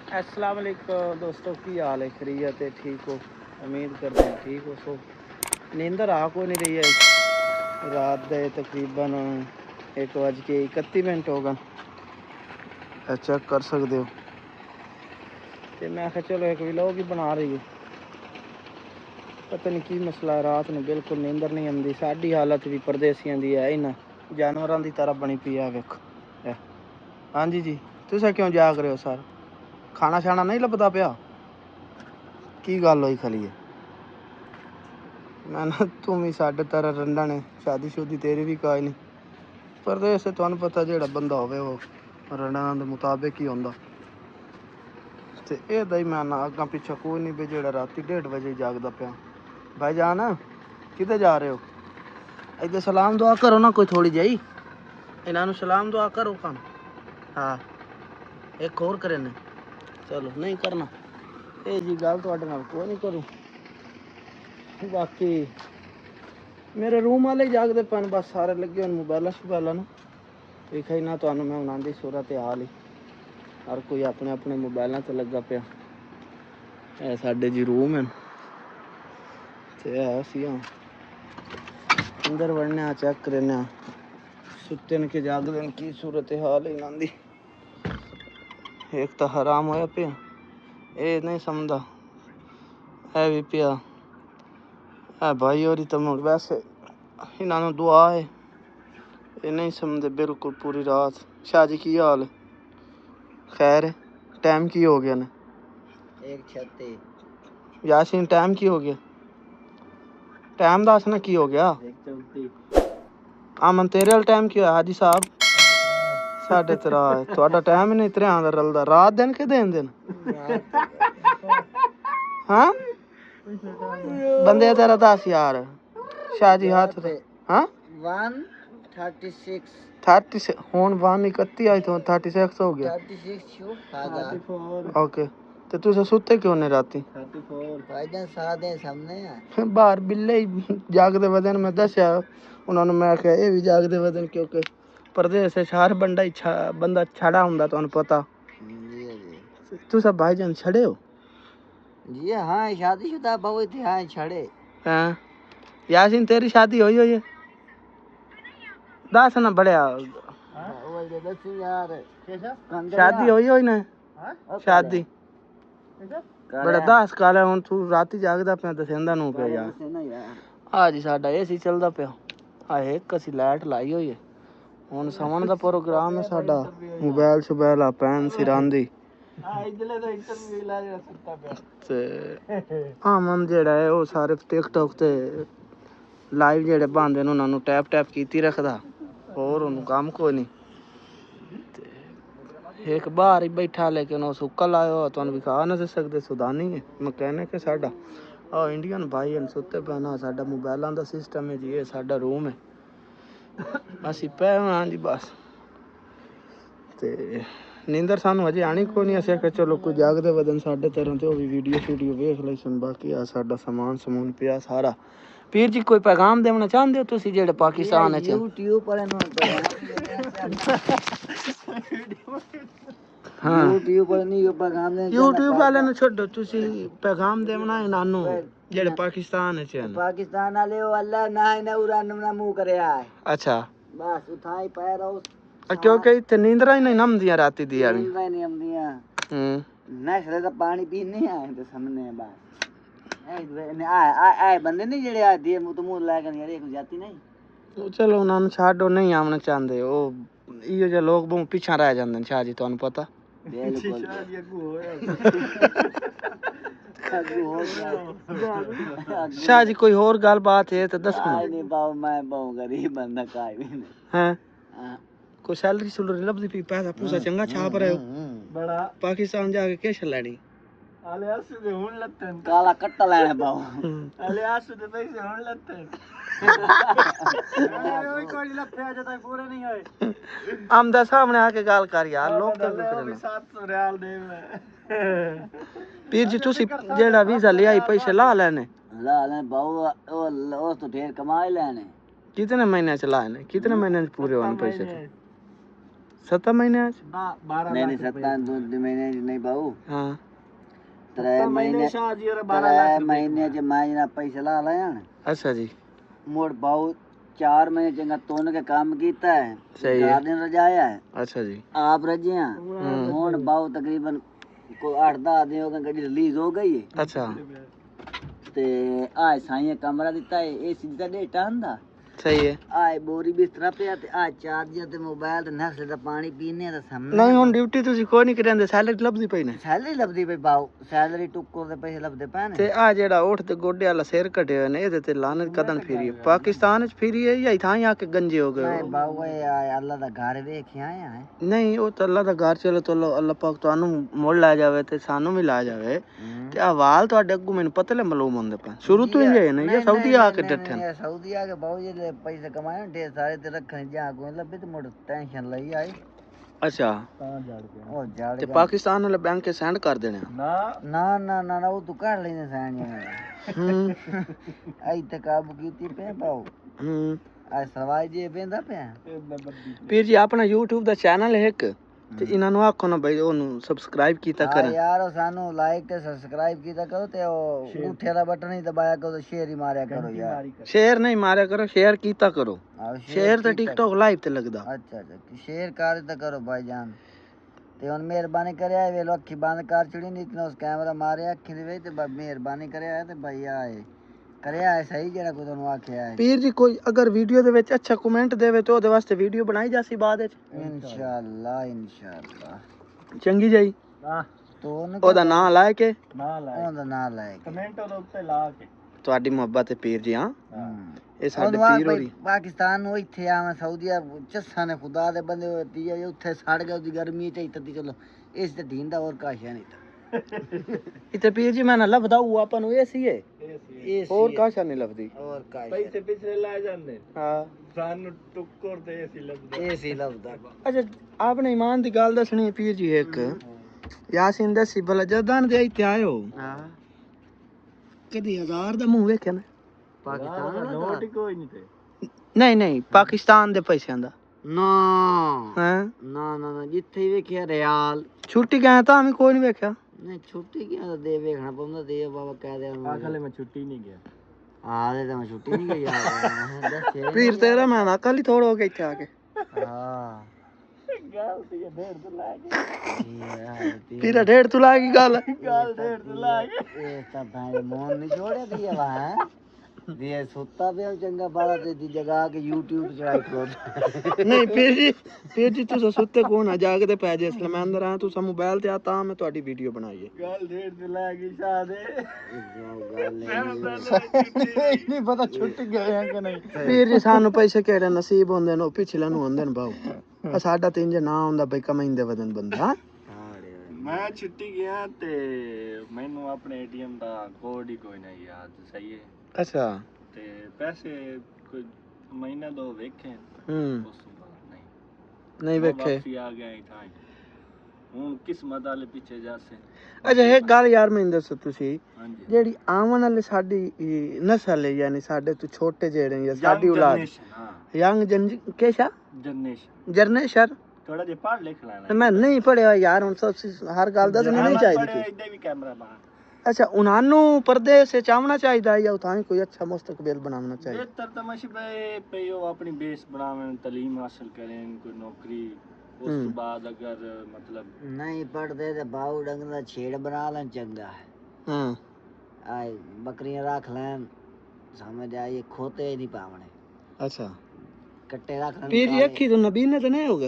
अस्सलाम वालेकुम दोस्तों, की हाल है? खैरियत है? ठीक हो? उम्मीद करते हैं ठीक हो। सो नींदर आ को नहीं रही है। रात दे तकरीबन 1:31 हो गए। चेक कर सकते हो। तो मैं आखिया चलो एक व्लॉग ही बना रही है। पता नहीं की मसला है, रात में बिल्कुल नींदर नहीं आती। साड़ी हालत भी परदेसियों की है, इन जानवरों की तरह बनी पई है। वेख हाँ जी, तुम क्यों जाग रहे हो सर? खाना शाना नहीं लभदा पिया? की गल हुई खली है? मैं ना तुम ही साढ़े तरह रंडा ने शादी शुदी तेरी भी कोई नहीं। परदेस से तुहानू पता जेड़ा बंदा होवे वो रंडा दे मुताबिक ही होंदा। ते एदा ही मैं ना अग्गा पिछा कोई नहीं भी जेड़ा राती 1:30 बजे जागदा पिया। भाई जान किधर जा रहे हो? इधर सलाम दुआ करो ना कोई थोड़ी जही। इन्हों सलाम दुआ करो कम। हाँ एक होर करे ने। चलो नहीं करना ये जी गल तुहाडे नाल कोई नहीं करूँ। बाकी मेरे रूम वाले जागते पैन, बस सारे लगे हुए मोबाइल शोबाइल ना। देखा ही ना तुहानू मैं उन्हां दी सूरत हाल ही। हर कोई अपने अपने मोबाइलों से लगा पिया। है साडे जी रूम है ते असी अंदर वड़ने चेक करने सुते न के जागते न की सूरत हाल है इन्हां दी। एक तो हराम होया पिया, ये नहीं समझदा। है भी पिया है भाई और तो वैसे इन्होंने दुआ है, ये नहीं समझे बिल्कुल पूरी रात। शाह जी की हाल है? खैर है। टाइम की हो गया ने? 1:36। यासीन टाइम की हो गया? टाइम दस ना की हो गया? 1:34। आमन तेरे वाल टाइम की होया हाजी साहब? 3:30। थोड़ा टाइम ही नहीं इतने आंदा रलदा। रात दिन के दिन हाँ बंदे तेरा 10 यार। शाह जी हाथ हाँ 1:36 30 हुन 1:31 आई तो 36 हो गया। 36 ओके ते तुस सुते क्यों ने राती? 34 भाईजान सादे सामने है बाहर बिल्ले ही जागदे वदन। मैं दस्या उन्होंने, मैं कहा ये भी जागदे वदन क्योंकि परदेस से शहर बंदा छड़ा हुंदा तुहानू पता। जी तुस भाईजान छड़े हो? जी हाँ शादीशुदा बहुत थे। हाँ छड़े। हाँ यासीन तेरी शादी हुई है? दस ना बड़े शादी हुई ना? शादी बड़ा दस काल हुन तू राती जागदा पिया दसेंदा नू पे यार। आज ही साडा एसी चलदा पिया। आ एक असी लाइट लाई हुई है। हुन सौण दा प्रोग्राम है साडा। मोबाइल शोबाइल आ पैन सिरांदी आमन जेड़ा है वो सारे टिकटॉक ते लाइव जेड़े बंदे ने उन्होंने टैप टैप कीती रखदा और उन्होंने काम कोई नहीं। एक बाहर ही बैठा लेकिन वो सुक्का लाया तुम विखा ना सकते। सुदानी है मकैनिक है साडा। आ इंडियन भाई हैं सुते पैना साडा मोबाइलों का सिस्टम है जी। ये साडा रूम है असी पै हाँ जी बस। ते नींदर सानू अजे आनी कोई नहीं। असें आखेआ चलो कोई जागदे वदन 3:30 ते भी वीडियो शीडियो वेख लैसन। बाकी आ साडा समान समून पिया सारा। पीर जी कोई पैगाम देना चाहते हो तुसी जेड़े पाकिस्तान च? यूट्यूब पर हाँ यूट्यूब पर नहीं पैगाम देना। यूट्यूब वाले नु छोड़ो तुसी पैगाम देना है नानू जेड़े पाकिस्तान च हैं। पाकिस्तान वाले ओ अल्लाह ना इना उड़ान ना मुंह करया है। अच्छा बस उठाई पैर और क्योंकि इतने नींदरा ही नहीं नमदियां राती दिया भी नींदरा नहीं नमदियां। नशरे दा पानी पीने आए ते सामने बस आ बंदे नहीं जेड़े आ दिए मुंह तो मुंह लेके नहीं एक जाती नहीं। चलो उन्होंने छाड़ो नहीं आमना चाहते वो इयो जे लोग बहुत पीछा रह जाते शाह जी तुहानू पता। शाह जी कोई और गल बात है तो दसो ना। नहीं बाबू मैं बहुत गरीब बंदा काई भी नहीं हैं कोई सैलरी सुलरी लभदी पई पैसा पूसा चंगा छाप रहे हो बड़ा पाकिस्तान जाके किश लैनी आले आसू दे हुन लत्तन काला कट्टा लेना बाबू आले आसू दे पैसे हुन लत्तन ओए कोई लफे अजे तक पूरे नहीं होए। आमदा सामने आके गल कर यार लोग तो 700 रियाल दे मैं पीर जी तुसी जेड़ा वीजा ले आई पैसे ला लेने बाबू ओ तो ढेर कमाई लेने। कितने महीने चलाए ने? कितने महीने पूरे होने पैसे? 7 ਮਹੀਨਿਆਂ ਚ? नहीं नहीं 7 महीने नहीं बाऊ हाँ 3 महीने 3 महीने च मैं जना पैसे ला लाया अच्छा जी मोड़ बाऊ 4 महीने चंगा तोन के काम कीता है सही है। गार्डन रजाया है अच्छा जी आप रजे हुन बाऊ तकरीबन को 8-10 दिन हो गए गड्डी रिलीज हो गई है अच्छा ते आज साईं कमरा दिता है एसी दा डेटा आंदा सही है आज बोरी बिस्तरा पे ते आज चार्जर ते मोबाइल ते नक्शे दा पानी पीने दा सामने नहीं हुन ड्यूटी ਤੁਸੀਂ ਕੋਈ ਨਹੀਂ ਕਰਿੰਦੇ ਸੈਲਰੀ ਲੱਭਦੀ ਪਈ ਨੇ सैलरी लभदी पे बाऊ सैलरी टुक्कर दे पैसे लभदे पे ਤੇ ਆ ਜਿਹੜਾ ਉੱਠ ਤੇ ਗੋਡੇ ਵਾਲਾ ਸਿਰ ਕੱਟੇ ਹੋਏ ਨੇ ਇਹਦੇ ਤੇ ਲਾਨਤ ਕਦਨ ਫਿਰੀ ਪਾਕਿਸਤਾਨ ਵਿੱਚ ਫਿਰੀ ਹੈ ਜਾਂ ਇਥਾਂ ਆ ਕੇ ਗੰਜੇ ਹੋ ਗਏ नहीं बाऊ ये अल्लाह दा घर वेख आया है ਨਹੀਂ ਉਹ ਤਾਂ ਅੱਲਾ ਦਾ ਘਰ ਚਲੋ ਚਲੋ ਅੱਲਾ ਪਾਕ ਤੁਹਾਨੂੰ ਮੁੜ ਲਾ ਜਾਵੇ ਤੇ ਸਾਨੂੰ ਵੀ ਲਾ ਜਾਵੇ ਤੇ ਆ ਵਾਲ ਤੁਹਾਡੇ ਅੱਗੋਂ ਮੈਨੂੰ ਪਤਲੇ ਮਾਲੂਮ ਹੁੰਦੇ ਪਏ ਸ਼ੁਰੂ ਤੋਂ ਹੀ ਹੈ ਨਾ ਇਹ ਸਾਊਦੀ ਆ ਕੇ ਡੱਠੇ ਨੇ सऊदी आ के बाऊ जे पैसे कमाए ढेर सारे ते रखने जा कोई लबे ते मुड़ टेंशन लई आई ਅੱਛਾ ओ जड़ ਤੇ ਪਾਕਿਸਤਾਨ ਵਾਲੇ ਬੈਂਕ ਕੇ ਸੈਂਡ ਕਰ ਦੇਣੇ ना ना ना ना ना वो तू कर लेने सैन ਹੂੰ आई ते काबू कीती पे बाऊ ਹੂੰ आज सवाई जे बेंदा पे ਪੀਰ ਜੀ ਆਪਣਾ YouTube ਦਾ ਚੈਨਲ ਹੈ ਇੱਕ ਤੇ ਇਹਨਾਂ ਨੂੰ ਆਖੋ ਨਾ ਬਈ ਉਹਨੂੰ ਸਬਸਕ੍ਰਾਈਬ ਕੀਤਾ हाँ ਕਰਨ यार ओ सानू लाइक ते सब्सक्राइब कीता करो ते ओ अंगूठे दा बटन ही दबाया करो शेयर ही मारया करो यार ਸ਼ੇਅਰ ਨਹੀਂ ਮਾਰਿਆ ਕਰੋ ਸ਼ੇਅਰ ਕੀਤਾ ਕਰੋ आओ ਸ਼ੇਅਰ ਤੇ कीता- ਟਿਕਟੌਕ ਲਾਈਵ ਤੇ ਲੱਗਦਾ अच्छा अच्छा शेयर कर दिता करो भाईजान ते हुन मेहरबानी करया वे लो अखी बंद कर छड़ी नहीं इतना उस कैमरा मारे अखी दे विच ते मेहरबानी करया ते भाई आए करया है सही जेड़ा कोई तन्नू आखिया है ਪੀਰ ਜੀ ਕੋਈ ਅਗਰ ਵੀਡੀਓ ਦੇ ਵਿੱਚ ਅੱਛਾ ਕਮੈਂਟ ਦੇਵੇ ਤੇ ਉਹਦੇ ਵਾਸਤੇ ਵੀਡੀਓ ਬਣਾਈ ਜਾਸੀ ਬਾਅਦ ਵਿੱਚ इंशाअल्लाह ਚੰਗੀ ਜਾਈ तो ਉਹਦਾ ਨਾਂ ਲਾ ਕੇ ਉਹਦਾ ਨਾਂ ਲੈ ਕੇ ਕਮੈਂਟ ਉਹਦੇ ਉੱਤੇ ਲਾ ਕੇ ਤੁਹਾਡੀ ਮੁਹੱਬਤ ਹੈ ਪੀਰ ਜੀ ਹਾਂ ਇਹ ਸਾਡੇ ਉਹਨੂੰ ਪੀਰ ਹੋਰੀ ਪਾਕਿਸਤਾਨ ਨੂੰ ਇੱਥੇ ਆਵਾਂ ਸਾਊਦੀਆ ਚੱਸਾਂ ਨੇ ਖੁਦਾ ਦੇ ਬੰਦੇ ਹੋਤੀ ਹੈ ਉੱਥੇ ਸੜ ਗਿਆ ਉਹਦੀ ਗਰਮੀ ਚ ਇੱਥੇ ਚਲੋ ਇਸ ਤੇ ਢੀਂਦਾ ਹੋਰ ਕਾਸ਼ਾ ਨਹੀਂ ਇੱਥੇ ਪੀਰ ਜੀ ਮੈਂ ਨਾ ਲੱਭਦਾ ਉਹ ਆਪਾਂ ਨੂੰ ਏਸੀ ਹੈ ਹੋਰ ਕਾਸ਼ਾ ਨਹੀਂ ਲੱਭਦੀ ਹੋਰ ਕਾਸ਼ਾ ਪੈਸੇ ਪਿਛਲੇ ਲੈ ਜਾਂਦੇ ਹਾਂ ਸਾਨੂੰ ਟੁੱਕਰ ਤੇ ਏਸੀ ਲੱਭਦਾ ਅੱਛਾ ਆਪਣੇ ਇਮਾਨ ਦੀ ਗੱਲ ਦੱਸਣੀ ਪੀਰ ਜੀ ਇੱਕ ਯਾਸੀਨ ਦੱਸੀ ਭਲਾ ਜਦਾਂ ਦੇ ਇੱਥੇ ਆਇਓ ਹਾਂ ਕਦੀ 1000 ਦਾ ਮੂੰਹ ਵੇਖਿਆ ਨਾ ਪਾਕਿਸਤਾਨ ਦਾ ਨੋਟ ਕੋਈ ਨਹੀਂ ਤੇ ਨਹੀਂ ਪਾਕਿਸਤਾਨ ਦੇ ਪੈਸਿਆਂ ਦਾ ਨਾ ਹਾਂ ਨਾ ਜਿੱਥੇ ਹੀ ਵੇਖਿਆ ਰਿਆਲ ਛੁੱਟੀ ਗਏ ਤਾਂ ਵੀ ਕੋਈ ਨਹੀਂ ਵੇਖਿਆ ਨਹੀਂ ਛੁੱਟੀ ਕਿਹਾ ਦੇ ਵੇਖਣਾ ਪਉਂਦਾ ਦੇ ਬਾਬਾ ਕਹਿ ਦੇ ਆਖਲੇ ਮੈਂ ਛੁੱਟੀ ਨਹੀਂ ਗਿਆ ਆਦੇ ਤਾਂ ਮੈਂ ਛੁੱਟੀ ਨਹੀਂ ਗਈ ਯਾਰ ਦੱਸੇ ਪੀਰ ਤੇਰਾ ਮੈਂ ਨਾ ਕੱਲ ਹੀ ਥੋੜਾ ਹੋ ਕੇ ਇੱਥੇ ਆ ਕੇ ਹਾਂ ਗੱਲ ਤੇ 1.5 ਤੋਂ ਲਾ ਕੇ ਪੀਰਾ 1.5 ਤੋਂ ਲਾ ਕੇ ਗੱਲ 1.5 ਤੋਂ ਲਾ ਕੇ ਇਹ ਤਾਂ ਭਾਈ ਮੋਨ ਨਹੀਂ ਛੋੜਿਆ ਦੀ ਵਾ ਦੀ ਸੁੱਤਾ ਪਿਆ ਚੰਗਾ ਬਾਲਾ ਤੇ ਦੀ ਜਗ੍ਹਾ ਕੇ YouTube ਚੜਾਈ ਕਰੋ ਨਹੀਂ ਪੀਰ ਜੀ ਤੁਸੀਂ ਸੁੱਤੇ ਕੋਣ ਆ ਜਾਗਦੇ ਪੈ ਜੇ ਅਸਲ ਮੈਂ ਅੰਦਰ ਆ ਤੁਸੀਂ ਮੋਬਾਈਲ ਤੇ ਆ ਤਾਂ ਮੈਂ ਤੁਹਾਡੀ ਵੀਡੀਓ ਬਣਾਈ ਹੈ ਗੱਲ 1.5 ਤੋਂ ਲਾ ਕੇ ਸ਼ਾਦੇ ਨਹੀਂ ਪਤਾ ਛੁੱਟ ਗਏ ਆ ਕਿ ਨਹੀਂ ਪੀਰ ਜੀ ਸਾਨੂੰ ਪੈਸੇ ਕਿਹੜੇ ਨਸੀਬ ਹੁੰਦੇ ਨੇ ਉਹ ਪਿਛਲੇ ਨੂੰ ਹੁੰਦੇ ਨੇ ਬਾਉ ਸਾਡਾ ਤੇ ਇੰਜ ਨਾ ਹੁੰਦਾ ਬਈ ਕਮਾਈਂਦੇ ਵਦਨ ਬੰਦਾ ਮੈਂ ਛੁੱਟੀ ਗਿਆ ਤੇ ਮੈਨੂੰ ਆਪਣੇ ATM ਦਾ ਕੋਡ ਹੀ ਕੋਈ ਨਹੀਂ ਯਾਦ ਸਹੀ ਹੈ ਅੱਛਾ ਤੇ ਪੈਸੇ ਕੋਈ ਮਹੀਨਾ ਦੋ ਵੇਖੇ ਉਸ ਤੋਂ ਬਾਅਦ ਨਹੀਂ ਵੇਖੇ ਵਾਪਸੀ ਆ ਗਿਆ ਇਥਾਂ ਹੁਣ ਕਿਸਮਤ ਵਾਲੇ ਪਿੱਛੇ ਜਾਸੇ ਅੱਛਾ ਇੱਕ ਗੱਲ ਯਾਰ ਮੈਨੂੰ ਦੱਸੋ ਤੁਸੀਂ ਹਾਂਜੀ ਜਿਹੜੀ ਆਉਣ ਵਾਲੇ ਸਾਡੀ ਨਸਲ ਹੈ ਯਾਨੀ ਸਾਡੇ ਤੋਂ ਛੋਟੇ ਜਿਹੜੇ ਜਾਂ ਸਾਡੀ ਔਲਾਦ ਯੰਗ ਕੇਸ਼ਾ ਜਨਰੇਸ਼ਨ ਥੋੜਾ ਜਿਹਾ ਪੜ੍ਹ ਲਿਖ ਲੈਣਾ ਮੈਂ ਨਹੀਂ ਪੜਿਆ ਯਾਰ ਹੁਣ ਸਭ ਹਰ ਗੱਲ ਦੱਸਣੀ ਨਹੀਂ ਚਾਹੀਦੀ ਇੱਦਾਂ ਵੀ ਕੈਮਰਾ ਬਾਹਰ अच्छा उन्हानू परदेश से चावना चाहिए या उठाए कोई अच्छा मुस्तकबिल बनाना चाहिए बेहतर तमाशी पे यो अपनी बेस बनावे तालीम हासिल करें कोई नौकरी उस तो बाद अगर मतलब नहीं पढ़ते तो बाऊ डंग दा छेड़ बना लें चंगा है आए बकरियां रख लें समझ आए खोते नहीं पावने अच्छा कट्टे रख लें पीर अखी तो नबी ने तो नहीं होगा